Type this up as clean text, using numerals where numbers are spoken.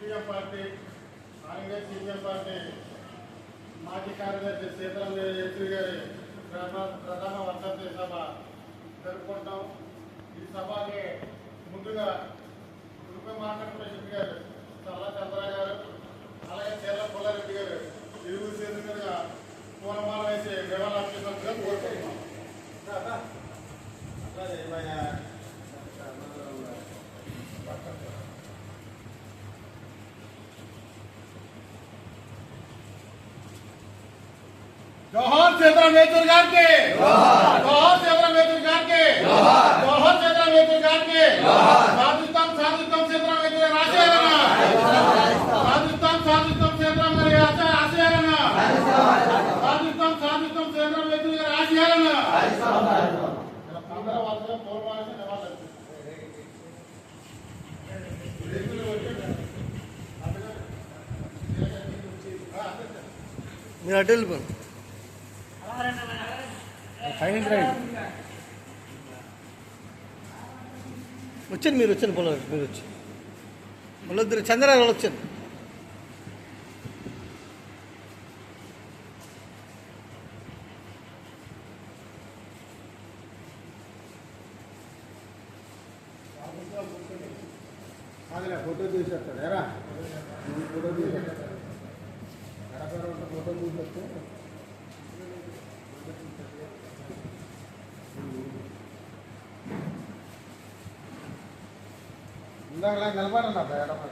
CPM party Congress CPM party మాజీ కార్యదర్శి సీతారాం యేచూరి గారి ప్రధాన వర్ధంతి సభ జరుపుకుంటాం. ఈ సభకి ముందుగా ఉడుపి మార్కెట్ ప్రెసిడెంట్ గారు చల్లా చంద్ర గారు, అలాగే చీర్ల పుల్లారెడ్డి గారు ఇరువురు చేతుల మీదుగా పూలమాల వేసి నివాళులర్పించాల్సిందిగా కోరుకుంటున్నాం. జోహార్ సీతారాం యేచూరి గారికి, జోహార్ సీతారాం యేచూరి గారికి, జోహార్ సీతారాం యేచూరి గారికి. సాధిస్తాం సాధిస్తాం సీతారాం యేచూరి ఆశయాలన, సాధిస్తాం సాధిస్తాం సీతారాం గారి ఆశయాలన, సాధిస్తాం సాధిస్తాం సీతారాం యేచూరి గారి ఆశయాలన. మీరు అటు వెళ్ళిపోండి. వచ్చాను, మీరు వచ్చాను పొలం, మీరు వచ్చి వాళ్ళిద్దరు చంద్రరావు వచ్చాను. ఫోటో తీసేస్తాడు ఎరా, ఫోటో తీసేస్తాడు, ఫోటో తీసేస్తే ఇందాక నిలబడన్నా ఎడపడ